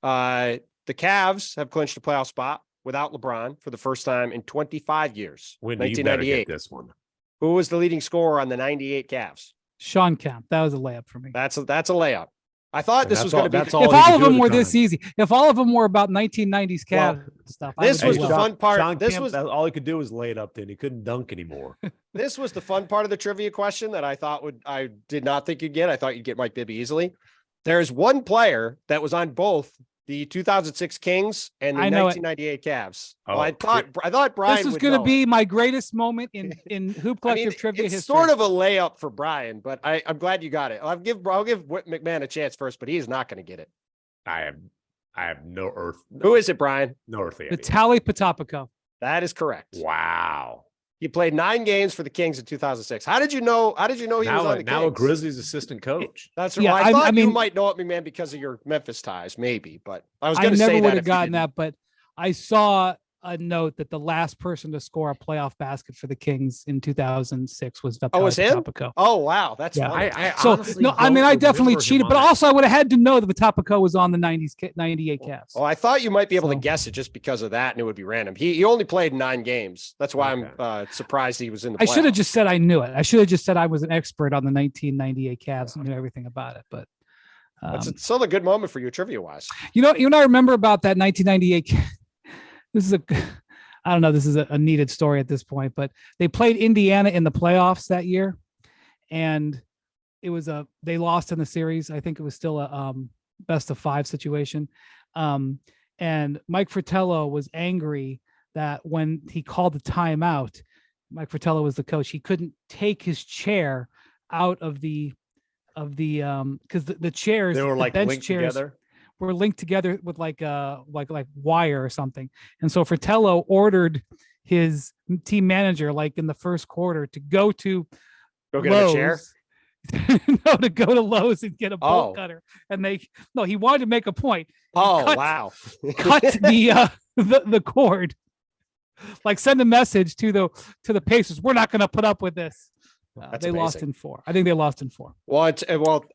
B: The Cavs have clinched a playoff spot without LeBron for the first time in 25 years.
C: Wendy, you better get
B: 1998.
C: this one.
B: Who was the leading scorer on the 98 Cavs?
A: Sean Kemp. That was a layup for me.
B: That's a layup. I thought
C: And
B: this
C: that's
B: was going to
C: all-
B: be.
C: that's
B: the-
C: all
A: If
C: he
A: all
C: could
A: of
C: do at
A: them
C: the
A: were this
C: time.
A: easy, if all of them were about 1990s
B: Well,
A: Cavs stuff, I
B: this
A: would
B: was
A: do
B: the
A: well.
B: fun part.
C: Sean
B: This
C: Kemp,
B: was
C: all he could do was lay it up. Then he couldn't dunk anymore.
B: This was the fun part of the trivia question that I did not think you'd get. I thought you'd get Mike Bibby easily. There's one player that was on both the 2006 Kings and the
A: I know it.
B: 1998 Cavs.
C: Oh,
B: Well, I thought Brian
A: This is
B: would
A: going to
B: know
A: be
B: it.
A: my greatest moment in Hoop
B: I mean,
A: Collective trivia
B: it's
A: history.
B: sort of a layup for Brian, but I'm glad you got it. I'll give McMahon a chance first, but he's not going to get it.
C: I have no
B: Who is it, Brian?
C: no earthly idea.
A: Vitaly Potapico.
B: That is correct.
C: Wow.
B: He played 9 games for the Kings in 2006. How did you know? How did you know he was on the
C: Now a
B: Kings?
C: Grizzlies assistant coach.
B: That's
A: Yeah,
B: right. I thought you
A: mean-
B: might know it, McMahon, because of your Memphis ties, maybe. But I was
A: I
B: going to say
A: never
B: that
A: would
B: if
A: have
B: you
A: gotten
B: didn't.
A: that, but I saw a note that the last person to score a playoff basket for the Kings in 2006 was Vitaly
B: Oh, it was him?
A: Potapico.
B: Oh wow, that's
A: Yeah.
B: funny.
C: I
A: So
C: honestly
A: no, I
C: don't
A: mean I definitely
C: remember him
A: cheated,
C: on
A: but
C: that.
A: also I would have had to know that Potapico was on the 98 Cavs.
B: Well, I thought you might be able to
A: So-
B: guess it just because of that, and it would be random. He only played 9 games. That's why I'm surprised he was in the.
A: I should have
B: playoffs.
A: just said I knew it. I should have just said I was an expert on the 1998 Cavs and knew everything about it. But
B: That's still a good moment for you, trivia wise.
A: you know what I remember about that 1998. This is I don't know. This is a needed story at this point, but they played Indiana in the playoffs that year, and they lost in the series. I think it was still a best of 5 situation. And Mike Fratello was angry that when he called the timeout, Mike Fratello was the coach. He couldn't take his chair out of the because the chairs,
C: They were
A: the
C: like
A: bench
C: linked
A: chairs
C: together.
A: were linked together with like wire or something. And so Fratello ordered his team manager, like in the first quarter, to go to
B: Go get him a chair.
A: Lowe's. No, to go to Lowe's and get a bolt
B: Oh.
A: cutter. And he wanted to make a point. He
B: Oh
A: cut-
B: wow!
A: cut the cord, like send a message to the Pacers. We're not going to put up with this.
B: That's
A: They lost
B: amazing.
A: in 4. I think they lost in 4.
B: Well,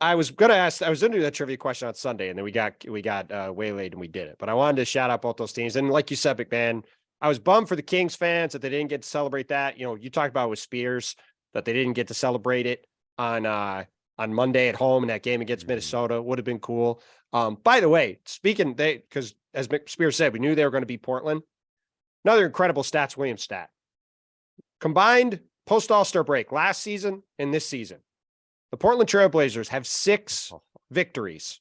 B: I was going to do that trivia question on Sunday, and then we got waylaid and we did it. But I wanted to shout out both those teams. And like you said, McMahon, I was bummed for the Kings fans that they didn't get to celebrate that. You know, you talked about with Spears that they didn't get to celebrate it on Monday at home in that game against Minnesota. Would have been cool. By the way, because as Spears said, we knew they were going to beat Portland. Another incredible Stats Williams stat. Combined post All-Star break last season and this season, the Portland Trailblazers have 6 victories.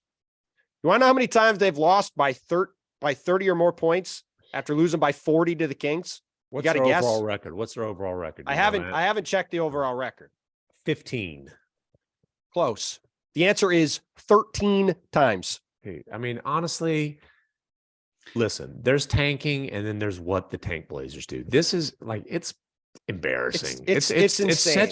B: You want to know how many times they've lost by 30 or more points after losing by 40 to the Kings?
C: What's
B: gotta
C: their
B: guess?
C: overall record? What's their overall record? Do
B: I
C: you know
B: haven't
C: that?
B: I haven't checked the overall record.
C: 15.
B: Close. The answer is 13 times.
C: Hey, I mean, honestly, listen, there's tanking and then there's what the tank Blazers do. This is like, it's embarrassing.
B: It's
C: such a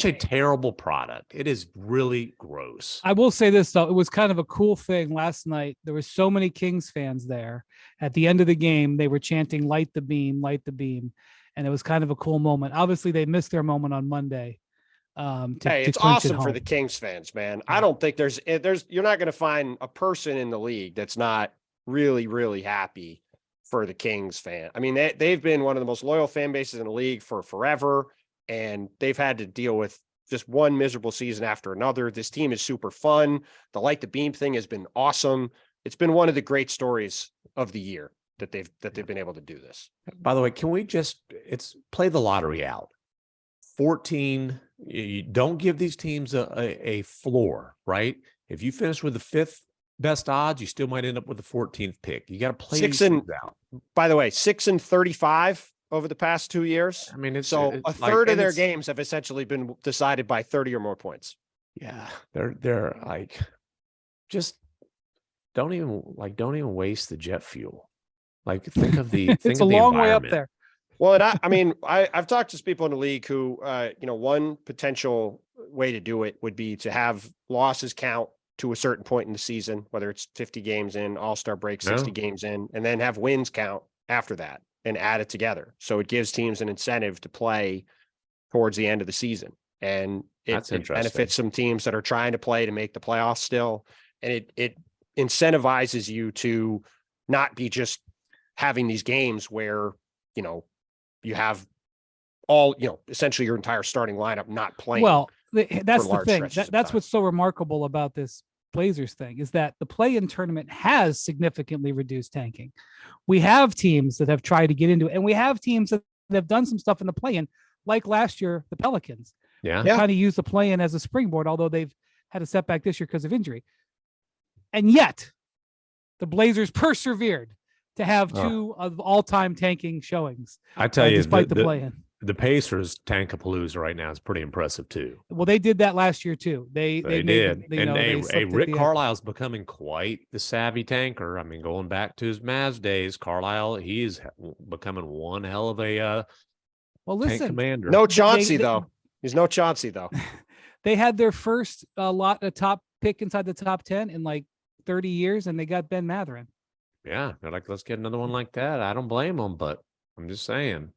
B: insane.
C: terrible product. It is really gross.
A: I will say this though, it was kind of a cool thing last night. There were so many Kings fans there. At the end of the game, they were chanting "Light the beam, light the beam," and it was kind of a cool moment. Obviously, they missed their moment on Monday,
B: Hey,
A: to
B: it's
A: clinch it
B: awesome for
A: home.
B: the Kings fans, man.
A: Yeah.
B: I don't think you're not going to find a person in the league that's not really, really happy for the Kings fan. I mean, they've been one of the most loyal fan bases in the league for forever, and they've had to deal with just one miserable season after another. This team is super fun. The Light the Beam thing has been awesome. It's been one of the great stories of the year that they've been able to do this.
C: By the way, can we just play the lottery out? 14. You don't give these teams a floor, right? If you finish with the 5th best odds, you still might end up with the 14th pick. You got to play these things out.
B: By the way, 6-35 over the past 2 years.
C: I mean, it's
B: a third of their games have essentially been decided by 30 or more points.
C: Yeah, they're like, just don't even waste the jet fuel. Like, think of the
A: it's a long way up there.
B: Well, and I mean, I've talked to people in the league who, one potential way to do it would be to have losses count to a certain point in the season, whether it's 50 games in, All-Star break, 60 games in, and then have wins count after that and add it together. So it gives teams an incentive to play towards the end of the season. And it benefits some teams that are trying to play to make the playoffs still. And it incentivizes you to not be just having these games where, you have all, essentially your entire starting lineup not playing.
A: Well, that's the thing. That's
B: time.
A: what's so remarkable about this Blazers thing is that the play-in tournament has significantly reduced tanking. We have teams that have tried to get into it, and we have teams that have done some stuff in the play-in, like last year, the Pelicans.
C: Yeah.
A: Kind of use the play-in as a springboard, although they've had a setback this year because of injury. And yet, the Blazers persevered to have two of all-time tanking showings.
C: I tell you,
A: despite the play-in.
C: The Pacers Tankapalooza right now is pretty impressive too.
A: Well, they did that last year too. They
C: did.
A: And
C: Rick Carlisle's becoming quite the savvy tanker. I mean, going back to his Mavs days, Carlisle, he is becoming one hell of a tank commander.
B: No Chauncey though. He's no Chauncey though.
A: They had their first a top pick inside the top 10 in like 30 years, and they got Ben Mathurin.
C: Yeah, they're like, let's get another one like that. I don't blame them, but I'm just saying.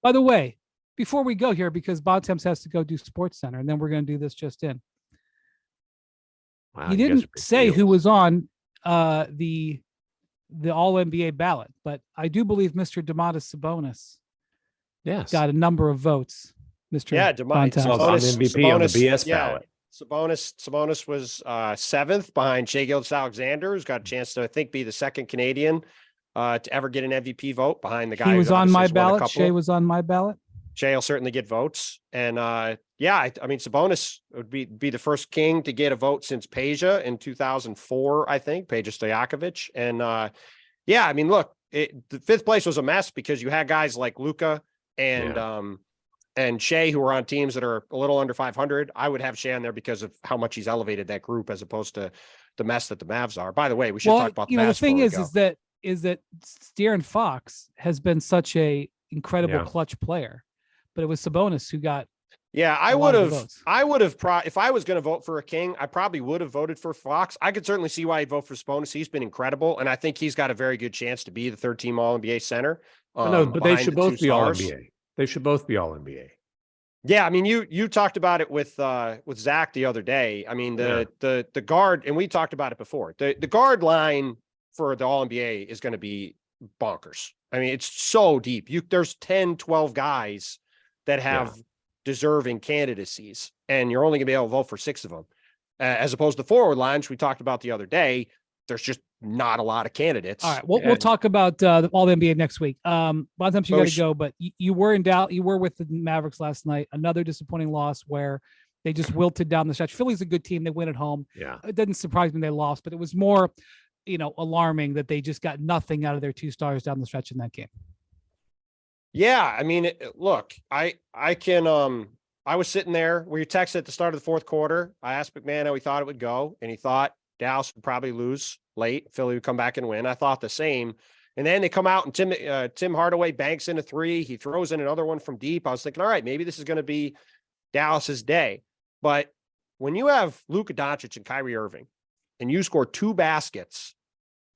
A: By the way, before we go here, because Bontemps has to go do Sports Center, and then we're going to do this just in.
C: Wow,
A: you didn't say who was on the All-NBA ballot, but I do believe Mr. Domantas Sabonis got a number of votes. Mr.
B: Bontemps.
C: Sabonis MVP on the BS ballot.
B: Sabonis was 7th behind Shai Gilgeous-Alexander, who's got a chance to, I think, be the second Canadian to ever get an MVP vote behind the guy
A: who was on my ballot. Shai was on my ballot.
B: Shai will certainly get votes. And I mean, Sabonis would be the first King to get a vote since Peja in 2004, I think, Peja Stojakovic. And I mean, look, the 5th place was a mess because you had guys like Luka and Shai who were on teams that are a little under 500. I would have Shai on there because of how much he's elevated that group as opposed to the mess that the Mavs are. By the way, we should talk about the Mavs.
A: The thing is that De'Aaron Fox has been such a incredible clutch player, but it was Sabonis who got.
B: Yeah, I would have if I was going to vote for a King, I probably would have voted for Fox. I could certainly see why he'd vote for Sabonis. He's been incredible, and I think he's got a very good chance to be the 3rd-team All-NBA center.
C: No, but they should both be All-NBA. They should both be All-NBA.
B: Yeah, I mean, you talked about it with Zach the other day. I mean, the guard, and we talked about it before. The guard line for the All-NBA is going to be bonkers. I mean, it's so deep. There's 10, 12 guys that have deserving candidacies, and you're only going to be able to vote for 6 of them. As opposed to forward lines we talked about the other day, there's just not a lot of candidates.
A: All right, we'll talk about all the NBA next week. Bontemps, you got to go, but you were in doubt. You were with the Mavericks last night. Another disappointing loss where they just wilted down the stretch. Philly's a good team. They win at home.
C: Yeah,
A: it doesn't surprise me they lost, but it was more, alarming that they just got nothing out of their 2 stars down the stretch in that game.
B: Yeah, I mean, look, I was sitting there where you texted at the start of the 4th quarter. I asked MacMahon how he thought it would go, and he thought Dallas would probably lose late. Philly would come back and win. I thought the same. And then they come out and Tim Hardaway banks in a 3. He throws in another one from deep. I was thinking, all right, maybe this is going to be Dallas's day. But when you have Luka Doncic and Kyrie Irving and you score 2 baskets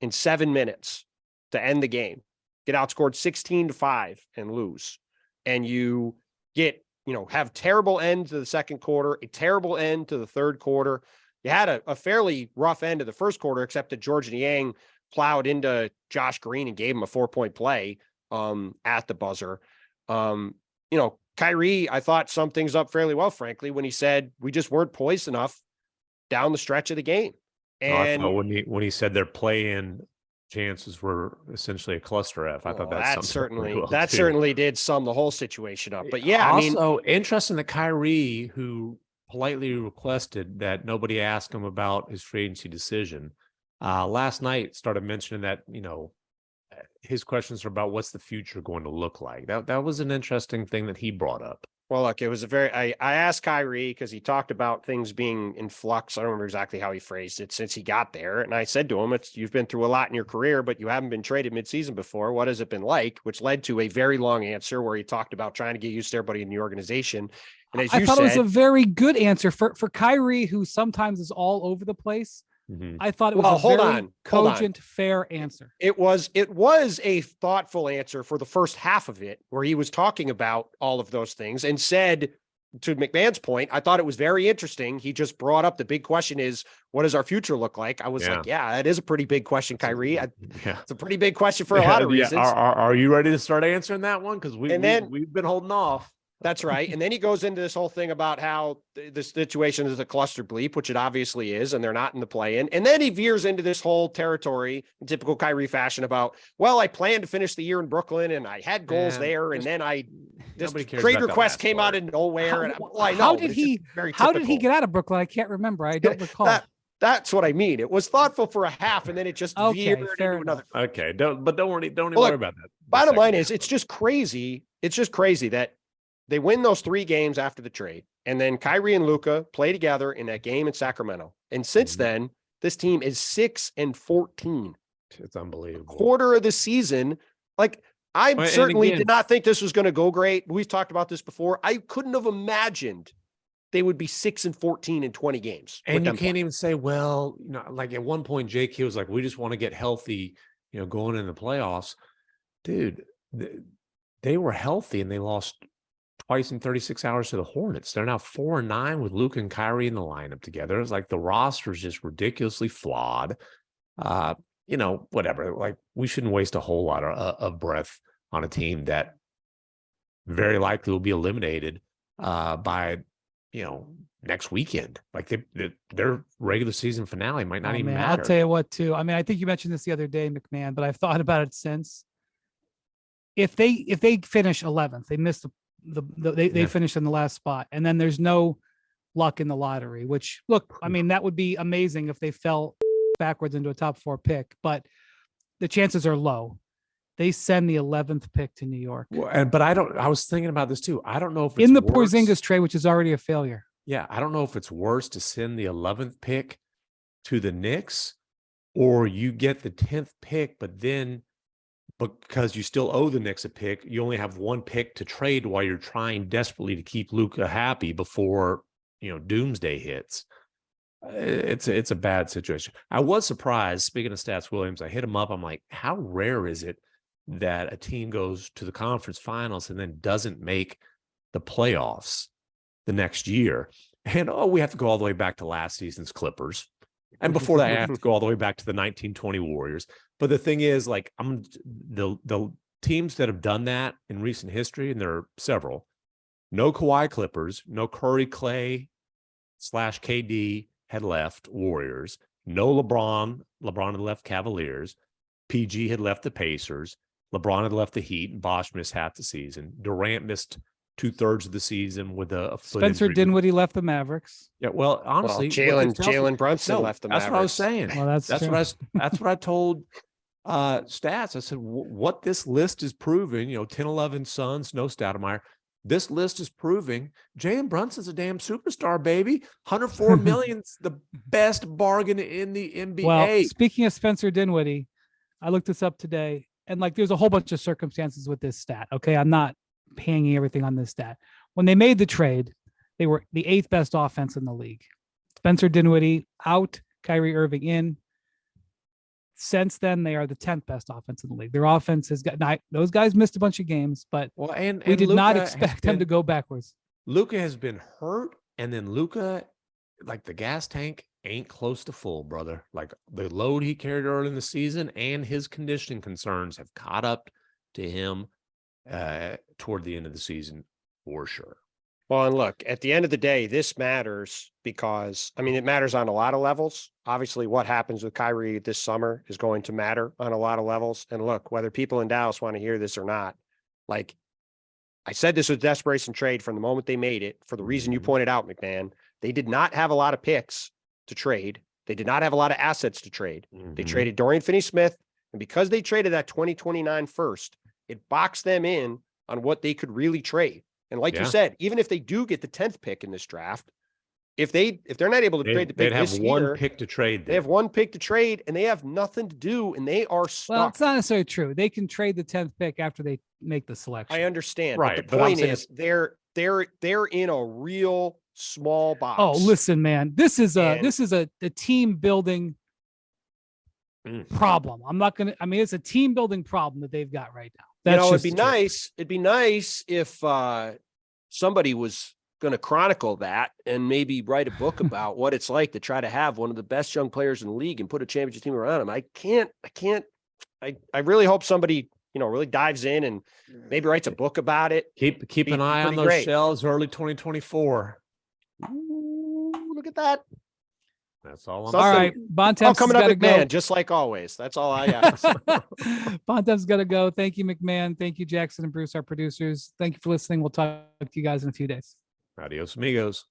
B: in 7 minutes to end the game, get outscored 16-5 and lose, and you get have terrible end to the second quarter, a terrible end to the third quarter. You had a fairly rough end of the first quarter, except that George Niang plowed into Josh Green and gave him a 4-point play at the buzzer. Kyrie, I thought summed things up fairly well, frankly, when he said we just weren't poised enough down the stretch of the game. And
C: when he said their play-in chances were essentially a cluster F, I thought that
B: certainly did sum the whole situation up. But yeah,
C: also interesting that Kyrie, who politely requested that nobody ask him about his free agency decision, last night started mentioning that his questions are about what's the future going to look like. That was an interesting thing that he brought up.
B: Well, look, it was I asked Kyrie because he talked about things being in flux. I don't remember exactly how he phrased it since he got there. And I said to him, you've been through a lot in your career, but you haven't been traded midseason before. What has it been like? Which led to a very long answer where he talked about trying to get used to everybody in the organization. And as I thought,
A: it was a very good answer for Kyrie, who sometimes is all over the place.
C: Mm-hmm.
A: I thought it was a very cogent, fair answer.
B: It was a thoughtful answer for the first half of it, where he was talking about all of those things and said, to MacMahon's point, I thought it was very interesting. He just brought up the big question is, what does our future look like? I was like, yeah, that is a pretty big question, Kyrie. It's a pretty big question for a lot of reasons.
C: Are you ready to start answering that one? Because we've been holding off.
B: That's right. And then he goes into this whole thing about how the situation is a cluster bleep, which it obviously is, and they're not in the play-in. And then he veers into this whole territory in typical Kyrie fashion about, well, I planned to finish the year in Brooklyn and I had goals there. And then this trade request came out of nowhere.
A: How did he get out of Brooklyn? I can't remember. I don't recall.
B: That's what I mean. It was thoughtful for a half, and then it just veered into another.
C: Okay. Don't worry about that.
B: Bottom line is, it's just crazy. It's just crazy that they win those 3 games after the trade, and then Kyrie and Luka play together in that game in Sacramento. And since then, this team is 6-14.
C: It's unbelievable.
B: Quarter of the season. Like, I certainly did not think this was going to go great. We've talked about this before. I couldn't have imagined they would be 6-14 in 20 games.
C: And you can't even say, well, like at one point, JK was like, we just want to get healthy, going in the playoffs. Dude, they were healthy and they lost twice in 36 hours to the Hornets. They're now 4-9 with Luka and Kyrie in the lineup together. It's like the roster is just ridiculously flawed. Whatever. Like, we shouldn't waste a whole lot of breath on a team that very likely will be eliminated by next weekend. Like their regular season finale might not even matter.
A: I'll tell you what, too. I mean, I think you mentioned this the other day, MacMahon, but I've thought about it since. If they finish 11th, they missed they finished in the last spot, and then there's no luck in the lottery, which, look, I mean, that would be amazing if they fell backwards into a top 4 pick, but the chances are low. They send the 11th pick to New York.
C: But I was thinking about this too. I don't know if it's
A: in the Porzingis trade, which is already a failure.
C: Yeah. I don't know if it's worse to send the 11th pick to the Knicks, or you get the 10th pick, but then because you still owe the Knicks a pick, you only have 1 pick to trade while you're trying desperately to keep Luka happy before, doomsday hits. It's a bad situation. I was surprised, speaking of Stats Williams, I hit him up. I'm like, how rare is it that a team goes to the conference finals and then doesn't make the playoffs the next year? And we have to go all the way back to last season's Clippers. And before that, I have to go all the way back to the 1920 Warriors. But the thing is, like, the teams that have done that in recent history, and there are several, no Kawhi Clippers, no Curry, Clay / KD had left Warriors, no LeBron had left Cavaliers, PG had left the Pacers, LeBron had left the Heat, and Bosh missed half the season. Durant missed 2/3 of the season with a foot
A: Spencer
C: injury.
A: Dinwiddie left the Mavericks.
C: Yeah, well, honestly,
B: Jalen Brunson left the Mavericks.
C: That's what I was saying.
A: Well,
C: that's what I told Stats. I said, what this list is proving, 10, 11 Suns, no Stoudemire. This list is proving Jalen Brunson's a damn superstar, baby. $104 million's the best bargain in the NBA.
A: Well, speaking of Spencer Dinwiddie, I looked this up today, and there's a whole bunch of circumstances with this stat. Okay, I'm not hanging everything on this stat. When they made the trade, they were the 8th best offense in the league. Spencer Dinwiddie out, Kyrie Irving in. Since then, they are the 10th best offense in the league. Their offense has got those guys missed a bunch of games, but we did not expect them to go backwards.
C: Luka has been hurt, and then Luka, like the gas tank ain't close to full, brother. Like the load he carried early in the season and his conditioning concerns have caught up to him toward the end of the season for sure.
B: Well, and look, at the end of the day, this matters because, I mean, it matters on a lot of levels. Obviously, what happens with Kyrie this summer is going to matter on a lot of levels. And look, whether people in Dallas want to hear this or not, like I said, this was desperation trade from the moment they made it for the reason you pointed out, MacMahon. They did not have a lot of picks to trade. They did not have a lot of assets to trade. They traded Dorian Finney-Smith. And because they traded that 2029 first, it boxed them in on what they could really trade. And like you said, even if they do get the 10th pick in this draft, if they're not able to trade the pick
C: they'd have
B: this
C: one
B: year,
C: pick to trade.
B: they have one pick to trade and they have nothing to do and they are stuck.
A: Well, it's not necessarily true. They can trade the 10th pick after they make the selection.
B: I understand.
C: Right,
B: But the
C: but I'm
B: point
C: saying
B: is they're in a real small box.
A: Oh, listen, man, this is a team building problem. It's a team building problem that they've got right now. That's
B: it'd be nice. It'd be nice if somebody was going to chronicle that and maybe write a book about what it's like to try to have one of the best young players in the league and put a championship team around him. I really hope somebody, really dives in and maybe writes a book about it.
C: Keep an eye on those shelves early 2024.
B: Ooh, look at that.
C: That's all.
A: All right, Bontemps
B: coming up,
A: McMahon,
B: go. Just like always. That's all I ask.
A: Bontemps got to go. Thank you, MacMahon. Thank you, Jackson and Bruce, our producers. Thank you for listening. We'll talk to you guys in a few days.
C: Adios, amigos.